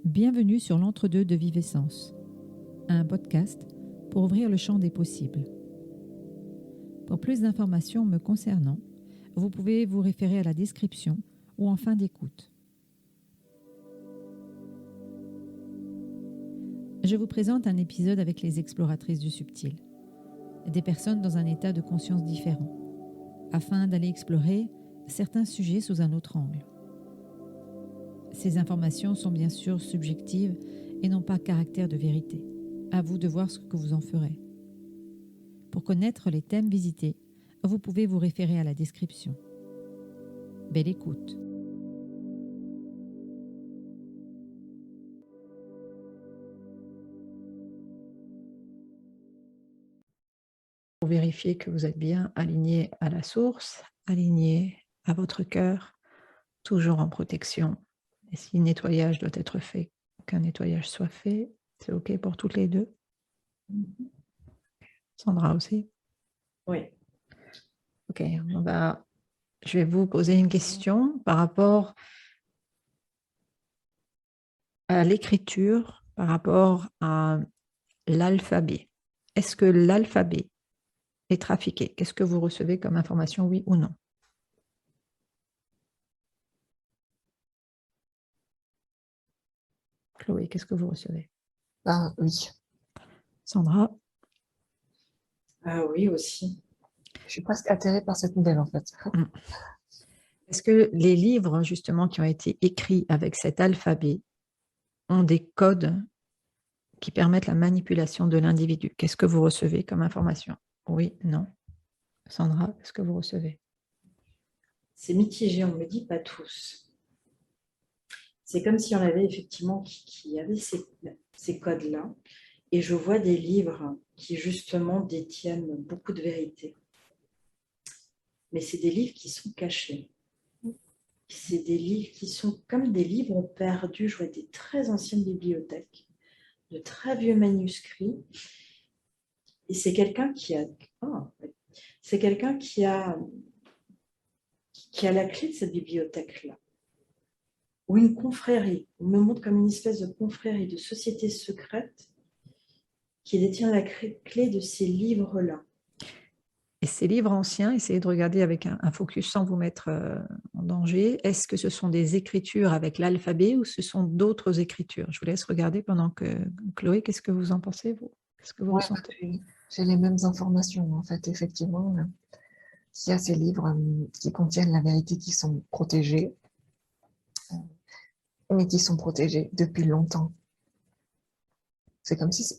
Bienvenue sur l'Entre-deux de Vivessence, un podcast pour ouvrir le champ des possibles. Pour plus d'informations me concernant, vous pouvez vous référer à la description ou en fin d'écoute. Je vous présente un épisode avec les exploratrices du subtil, des personnes dans un état de conscience différent, afin d'aller explorer certains sujets sous un autre angle. Ces informations sont bien sûr subjectives et n'ont pas caractère de vérité. À vous de voir ce que vous en ferez. Pour connaître les thèmes visités, vous pouvez vous référer à la description. Belle écoute. Pour vérifier que vous êtes bien aligné à la source, aligné à votre cœur, toujours en protection. Et si nettoyage doit être fait, qu'un nettoyage soit fait, c'est OK pour toutes les deux? Sandra aussi? Oui. OK, je vais vous poser une question par rapport à l'écriture, par rapport à l'alphabet. Est-ce que l'alphabet est trafiqué? Qu'est-ce que vous recevez comme information, oui ou non? Chloé, qu'est-ce que vous recevez? Ah oui. Sandra? Ah oui, aussi. Je suis presque atterrée par cette nouvelle en fait. Est-ce que les livres justement qui ont été écrits avec cet alphabet ont des codes qui permettent la manipulation de l'individu? Qu'est-ce que vous recevez comme information? Oui, non? Sandra, qu'est-ce que vous recevez? C'est mitigé, on me dit pas tous. C'est comme si on avait effectivement qui avait ces codes-là. Et je vois des livres qui justement détiennent beaucoup de vérité. Mais c'est des livres qui sont cachés. C'est des livres qui sont comme des livres perdus. Je vois des très anciennes bibliothèques, de très vieux manuscrits. Et c'est quelqu'un qui a... Ah, ouais. C'est quelqu'un qui a la clé de cette bibliothèque-là. Ou une confrérie. On me montre comme une espèce de confrérie, de société secrète qui détient la clé de ces livres-là. Et ces livres anciens, essayez de regarder avec un focus sans vous mettre en danger. Est-ce que ce sont des écritures avec l'alphabet ou ce sont d'autres écritures? Je vous laisse regarder pendant que... Chloé, qu'est-ce que vous en pensez, vous? Qu'est-ce que vous Ouais, ressentez? j'ai les mêmes informations en fait, effectivement. Il y a ces livres qui contiennent la vérité qui sont protégés, mais qui sont protégés depuis longtemps. C'est comme si...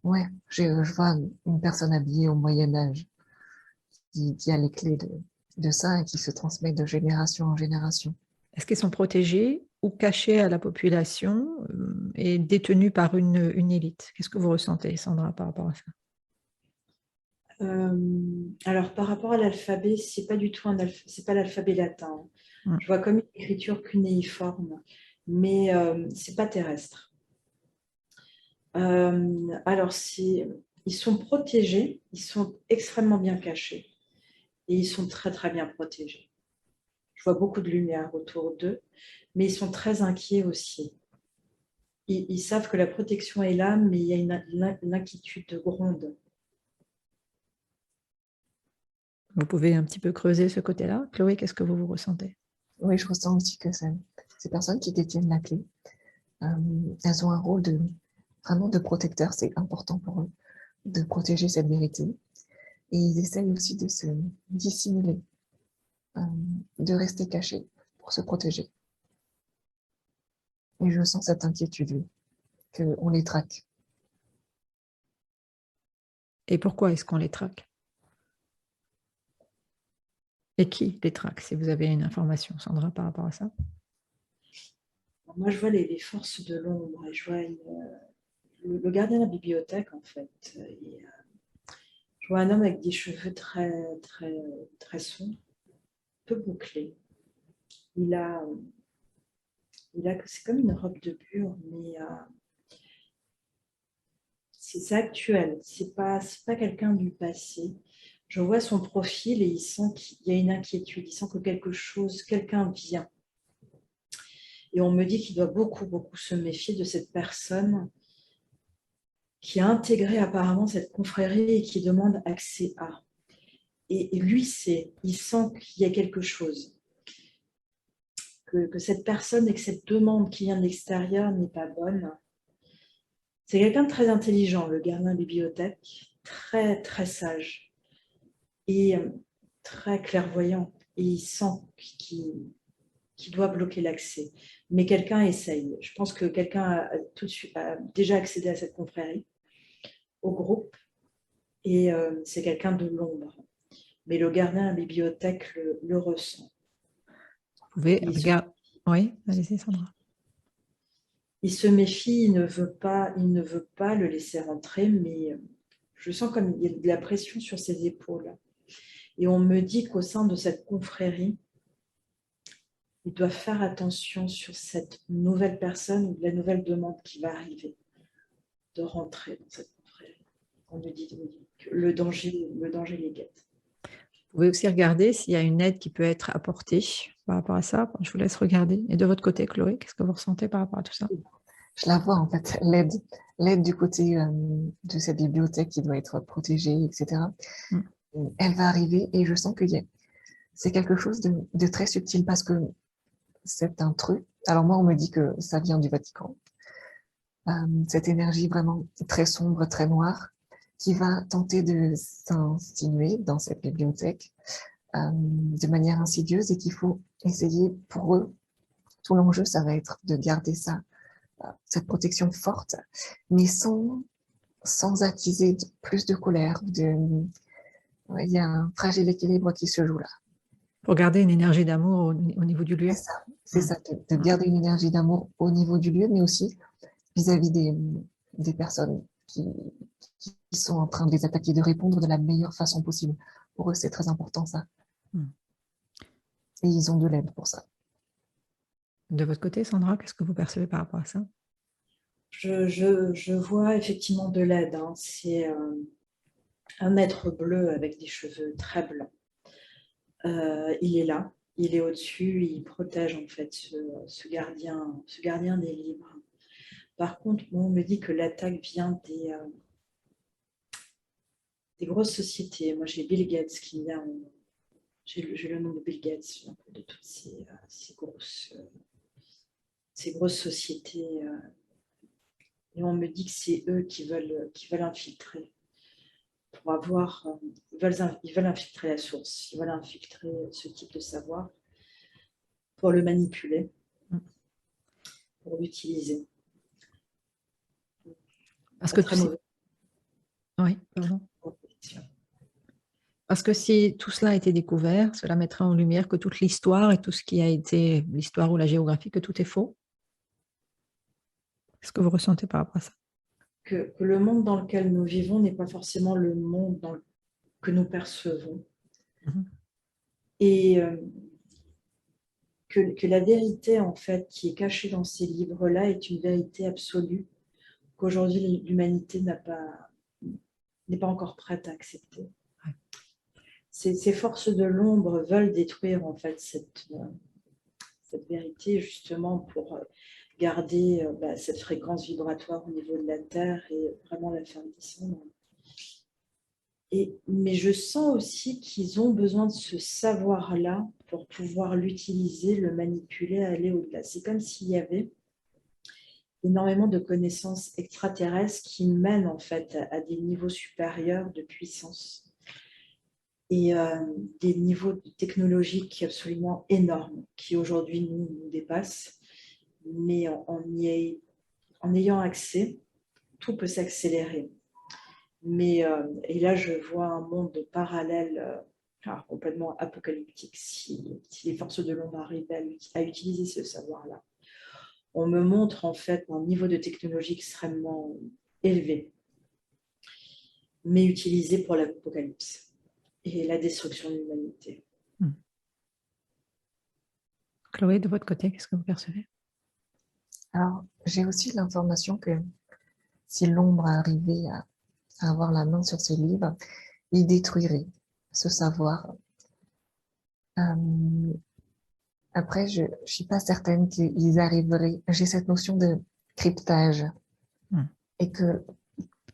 ouais, je vois une personne habillée au Moyen-Âge qui a les clés de ça et qui se transmet de génération en génération. Est-ce qu'ils sont protégés ou cachés à la population et détenus par une élite? Qu'est-ce que vous ressentez, Sandra, par rapport à ça? Alors, par rapport à l'alphabet, c'est pas du tout c'est pas l'alphabet latin. Je vois comme une écriture cunéiforme, mais c'est pas terrestre. Alors, ils sont protégés, ils sont extrêmement bien cachés et ils sont très très bien protégés. Je vois beaucoup de lumière autour d'eux, mais ils sont très inquiets aussi. Ils savent que la protection est là, mais il y a une inquiétude gronde. Vous pouvez un petit peu creuser ce côté-là. Chloé, qu'est-ce que vous ressentez? Oui, je ressens aussi que ces personnes qui détiennent la clé, elles ont un rôle vraiment de protecteur. C'est important pour eux de protéger cette vérité. Et ils essayent aussi de se dissimuler, de rester cachés pour se protéger. Et je sens cette inquiétude, qu'on les traque. Et pourquoi est-ce qu'on les traque? Et qui les traque, si vous avez une information, Sandra, par rapport à ça? Moi, je vois les forces de l'ombre et je vois le gardien de la bibliothèque, en fait. Et, je vois un homme avec des cheveux très, très, très sombres, peu bouclés. Il a, c'est comme une robe de bure, mais c'est actuel. C'est pas quelqu'un du passé. Je vois son profil et il sent qu'il y a une inquiétude. Il sent que quelqu'un vient. Et on me dit qu'il doit beaucoup, beaucoup se méfier de cette personne qui a intégré apparemment cette confrérie et qui demande accès à. Et lui, il sent qu'il y a quelque chose, que cette personne et que cette demande qui vient de l'extérieur n'est pas bonne. C'est quelqu'un de très intelligent, le gardien de bibliothèque, très, très sage et très clairvoyant. Et il sent qu'il doit bloquer l'accès. Mais quelqu'un essaye. Je pense que quelqu'un tout de suite a déjà accédé à cette confrérie, au groupe, et c'est quelqu'un de l'ombre. Mais le gardien de la bibliothèque le ressent. Vous pouvez regarder. Oui, allez-y, Sandra. Il se méfie, il ne veut pas le laisser rentrer, mais je sens comme il y a de la pression sur ses épaules. Et on me dit qu'au sein de cette confrérie, il doit faire attention sur cette nouvelle personne ou la nouvelle demande qui va arriver, de rentrer dans cette confrérie. On me dit que le danger les guette. Vous pouvez aussi regarder s'il y a une aide qui peut être apportée par rapport à ça. Je vous laisse regarder. Et de votre côté, Chloé, qu'est-ce que vous ressentez par rapport à tout ça? Je la vois en fait, l'aide du côté de cette bibliothèque qui doit être protégée, etc. Elle va arriver et je sens que c'est quelque chose de très subtil parce que c'est un truc. Alors moi, on me dit que ça vient du Vatican. Cette énergie vraiment très sombre, très noire, qui va tenter de s'insinuer dans cette bibliothèque de manière insidieuse et qu'il faut essayer pour eux. Tout l'enjeu, ça va être de garder ça, cette protection forte, mais sans attiser plus de colère. Il y a un fragile équilibre qui se joue là. Pour garder une énergie d'amour au niveau du lieu. C'est ça, de garder une énergie d'amour au niveau du lieu, mais aussi vis-à-vis des personnes qui sont en train de les attaquer, de répondre de la meilleure façon possible. Pour eux, c'est très important ça. Et ils ont de l'aide pour ça. De votre côté, Sandra, qu'est-ce que vous percevez par rapport à ça? Je vois effectivement de l'aide. Hein. C'est un être bleu avec des cheveux très blancs. Il est là, il est au-dessus, il protège en fait ce gardien des livres. Par contre, on me dit que l'attaque vient des grosses sociétés. Moi, j'ai Bill Gates qui vient. J'ai le nom de Bill Gates, de toutes ces grosses sociétés. Et on me dit que c'est eux qui veulent infiltrer. Pour avoir, ils veulent infiltrer la source, ils veulent infiltrer ce type de savoir pour le manipuler, pour l'utiliser. Parce que oui, pardon. Parce que si tout cela a été découvert, cela mettrait en lumière que toute l'histoire et tout ce qui a été l'histoire ou la géographie, que tout est faux. Qu'est-ce que vous ressentez par rapport à ça? Que le monde dans lequel nous vivons n'est pas forcément le monde que nous percevons. Et que la vérité, en fait, qui est cachée dans ces livres-là est une vérité absolue qu'aujourd'hui l'humanité n'est pas encore prête à accepter. Ouais. Ces forces de l'ombre veulent détruire en fait cette vérité justement pour garder cette fréquence vibratoire au niveau de la Terre et vraiment la faire descendre. Mais je sens aussi qu'ils ont besoin de ce savoir-là pour pouvoir l'utiliser, le manipuler, aller au-delà. C'est comme s'il y avait énormément de connaissances extraterrestres qui mènent en fait à des niveaux supérieurs de puissance et des niveaux technologiques absolument énormes qui aujourd'hui nous dépassent. Mais en ayant accès, tout peut s'accélérer. Et là, je vois un monde parallèle, complètement apocalyptique, si les forces de l'ombre arrivent à utiliser ce savoir-là. On me montre en fait un niveau de technologie extrêmement élevé, mais utilisé pour l'apocalypse et la destruction de l'humanité. Chloé, de votre côté, qu'est-ce que vous percevez? Alors, j'ai aussi l'information que si l'ombre arrivait à avoir la main sur ce livre, il détruirait ce savoir. Après, je ne suis pas certaine qu'ils arriveraient. J'ai cette notion de cryptage Hmm. et que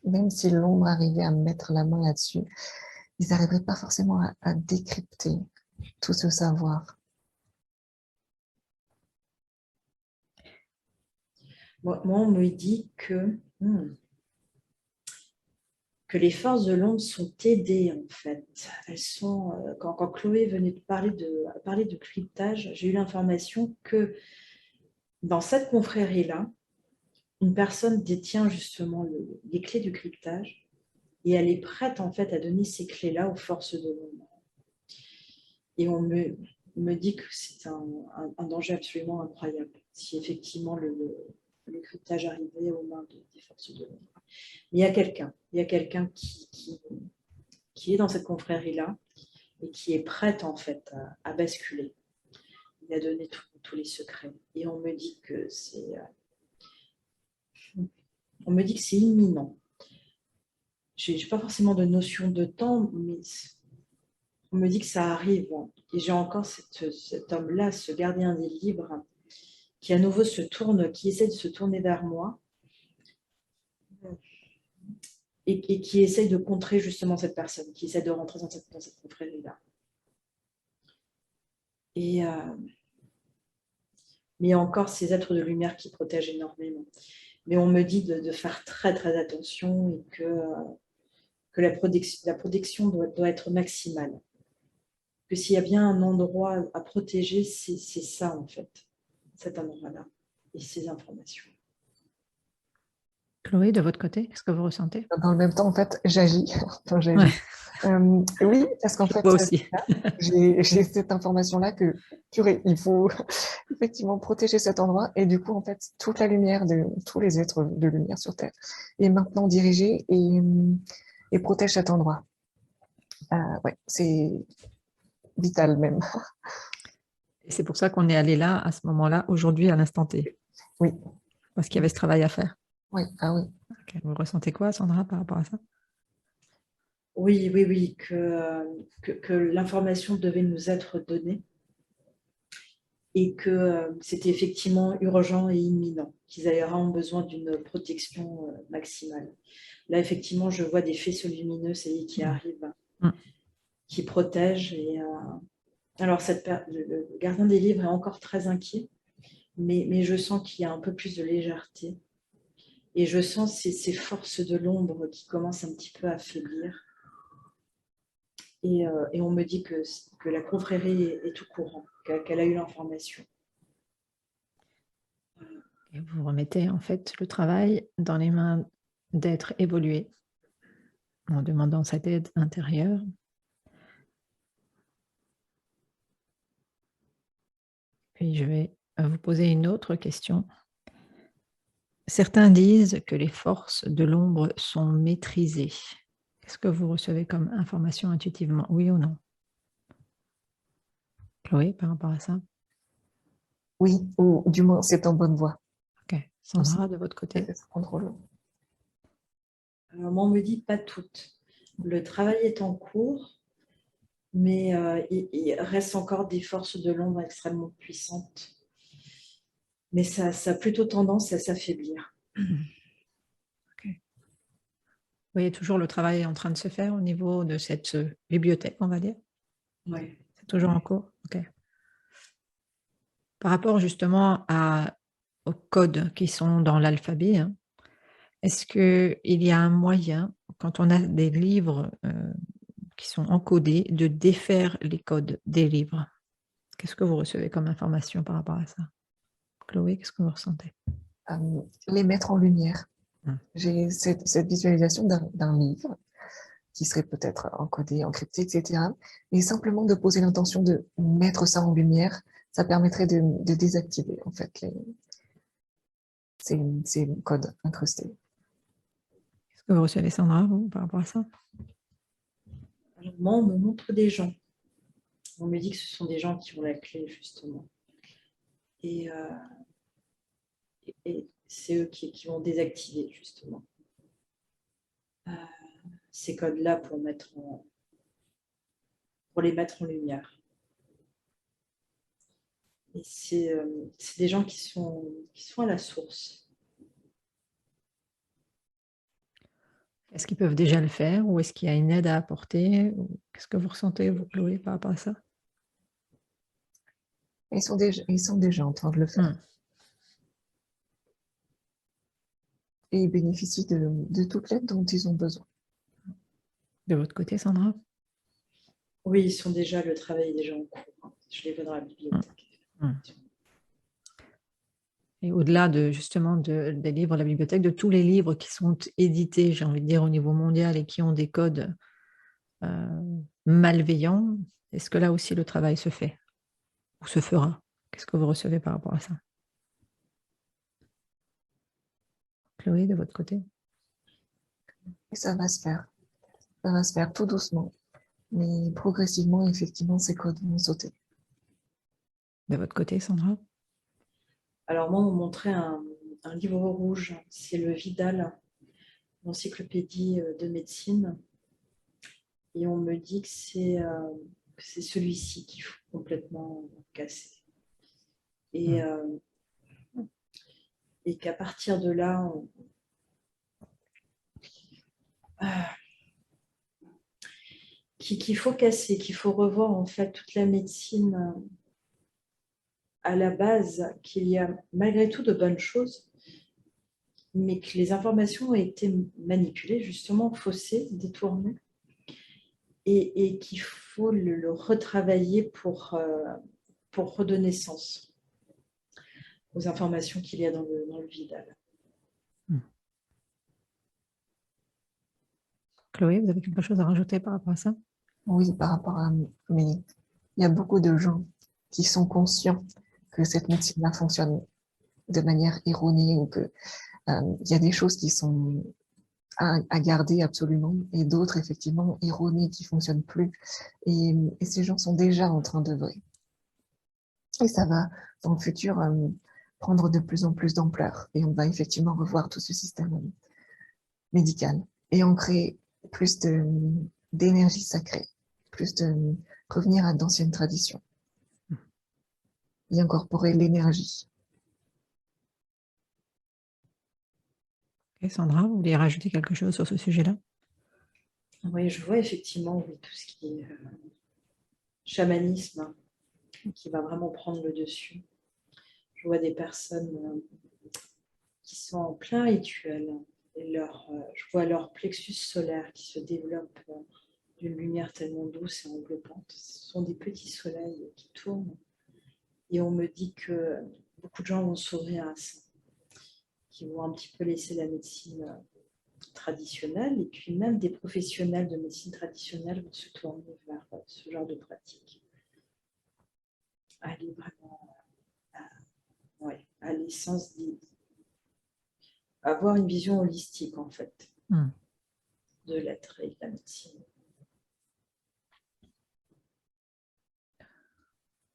même si l'ombre arrivait à mettre la main là-dessus, ils n'arriveraient pas forcément à décrypter tout ce savoir. Moi, on me dit que les forces de l'ombre sont aidées, en fait. Elles sont, quand Chloé venait de parler de cryptage, j'ai eu l'information que dans cette confrérie-là, une personne détient justement les clés du cryptage et elle est prête, en fait, à donner ces clés-là aux forces de l'ombre. Et on me dit que c'est un danger absolument incroyable si effectivement le cryptage arrivait aux mains des forces de l'ombre. Mais il y a quelqu'un qui est dans cette confrérie-là et qui est prête en fait à basculer. Il a donné tous les secrets. Et on me dit que c'est imminent. Je n'ai pas forcément de notion de temps, mais on me dit que ça arrive. Et j'ai encore cet homme-là, ce gardien des livres, qui à nouveau qui essaie de se tourner vers moi et qui essaie de contrer justement cette personne, qui essaie de rentrer dans cette confrérie-là. Mais il y a encore ces êtres de lumière qui protègent énormément. Mais on me dit de faire très très attention et que la protection doit être maximale. Que s'il y a bien un endroit à protéger, c'est ça en fait, cet endroit-là et ces informations. Chloé, de votre côté, qu'est-ce que vous ressentez? Dans le même temps, en fait, j'agis. Enfin, Ouais, j'agis. Oui, parce qu'en je fait, vois aussi. j'ai cette information-là que, purée, il faut effectivement protéger cet endroit. Et du coup, en fait, toute la lumière de tous les êtres de lumière sur Terre est maintenant dirigée et protège cet endroit. Ouais, c'est vital même. Et c'est pour ça qu'on est allé là, à ce moment-là, aujourd'hui, à l'instant T, Oui, parce qu'il y avait ce travail à faire. oui, ah oui. Okay. Vous ressentez quoi, Sandra, par rapport à ça? Oui, que l'information devait nous être donnée et que c'était effectivement urgent et imminent, qu'ils auront besoin d'une protection maximale. Là, effectivement, je vois des faisceaux lumineux, qui arrivent, Mm. qui protègent. Alors, le gardien des livres est encore très inquiet, mais je sens qu'il y a un peu plus de légèreté. Et je sens ces forces de l'ombre qui commencent un petit peu à faiblir. Et on me dit que la confrérie est au courant, qu'elle a eu l'information. Et vous remettez en fait le travail dans les mains d'être évolué en demandant cette aide intérieure. Puis je vais vous poser une autre question. Certains disent que les forces de l'ombre sont maîtrisées. Qu'est-ce que vous recevez comme information intuitivement, oui ou non? Chloé, par rapport à ça? Oui, ou du moins, c'est en bonne voie. Ok. Sandra, de votre côté? Ça contrôle. Alors, moi, on me dit pas toutes. Le travail est en cours, mais il reste encore des forces de l'ombre extrêmement puissantes. Mais ça a plutôt tendance à s'affaiblir. Okay. Vous voyez toujours le travail en train de se faire au niveau de cette bibliothèque, on va dire? Ouais. C'est toujours en cours? Ok. Par rapport justement aux codes qui sont dans l'alphabet, hein, est-ce qu'il y a un moyen, quand on a des livres qui sont encodés, de défaire les codes des livres? Qu'est-ce que vous recevez comme information par rapport à ça? Chloé, qu'est-ce que vous ressentez? Les mettre en lumière. Hum. J'ai cette visualisation d'un livre qui serait peut-être encodé, encrypté, etc. Et simplement de poser l'intention de mettre ça en lumière, ça permettrait de désactiver en fait ces codes incrustés. Qu'est-ce que vous recevez, Sandra, vous, par rapport à ça? Alors, moi, on me montre des gens. On me dit que ce sont des gens qui ont la clé, justement. Et c'est eux qui vont désactiver, justement, ces codes-là pour les mettre en lumière. Et c'est des gens qui sont à la source. Est-ce qu'ils peuvent déjà le faire ou est-ce qu'il y a une aide à apporter? Qu'est-ce que vous ressentez, vous, Chloé, par rapport à ça? Ils sont déjà en train de le faire. Et ils bénéficient de toute l'aide dont ils ont besoin. De votre côté, Sandra? Oui, le travail est déjà en cours. Je les vois dans la bibliothèque. Et au-delà justement des livres de la bibliothèque, de tous les livres qui sont édités, j'ai envie de dire, au niveau mondial et qui ont des codes malveillants, est-ce que là aussi le travail se fait ou se fera? Qu'est-ce que vous recevez par rapport à ça? Chloé, de votre côté? Et ça va se faire. Ça va se faire tout doucement. Mais progressivement, effectivement, ces codes vont sauter. De votre côté, Sandra? Alors moi, on m'a montré un livre rouge, c'est le Vidal, l'encyclopédie de médecine. Et on me dit que c'est celui-ci qu'il faut complètement casser. Et qu'à partir de là, qu'il faut casser, qu'il faut revoir en fait toute la médecine à la base, qu'il y a malgré tout de bonnes choses, mais que les informations ont été manipulées, justement faussées, détournées, et qu'il faut le retravailler pour redonner sens aux informations qu'il y a dans le Vidal. Chloé, vous avez quelque chose à rajouter par rapport à ça? Oui, par rapport à... Mais il y a beaucoup de gens qui sont conscients que cette médecine-là fonctionne de manière erronée ou que il y a des choses qui sont à garder absolument et d'autres effectivement erronées qui fonctionnent plus. Et ces gens sont déjà en train d'œuvrer. Et ça va dans le futur prendre de plus en plus d'ampleur. Et on va effectivement revoir tout ce système médical et en créer plus d'énergie sacrée, plus de revenir à d'anciennes traditions et incorporer l'énergie. Okay, Sandra, vous voulez rajouter quelque chose sur ce sujet-là? Oui, je vois effectivement tout ce qui est chamanisme qui va vraiment prendre le dessus. Je vois des personnes qui sont en plein rituel et je vois leur plexus solaire qui se développe d'une lumière tellement douce et enveloppante. Ce sont des petits soleils qui tournent et on me dit que beaucoup de gens vont s'ouvrir à ça, qui vont un petit peu laisser la médecine traditionnelle et puis même des professionnels de médecine traditionnelle vont se tourner vers ce genre de pratique. Aller vraiment à l'essence avoir une vision holistique en fait de l'être et de la médecine.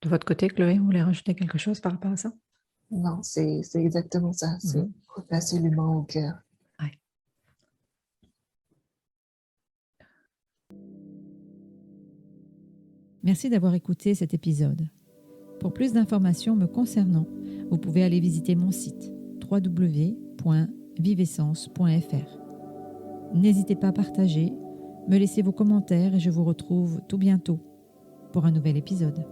De votre côté, Chloé, vous voulez rajouter quelque chose par rapport à ça? Non, c'est exactement ça. C'est replacer l'humain au cœur. Ouais. Merci d'avoir écouté cet épisode. Pour plus d'informations me concernant, vous pouvez aller visiter mon site www.vivessence.fr. N'hésitez pas à partager, me laisser vos commentaires et je vous retrouve tout bientôt pour un nouvel épisode.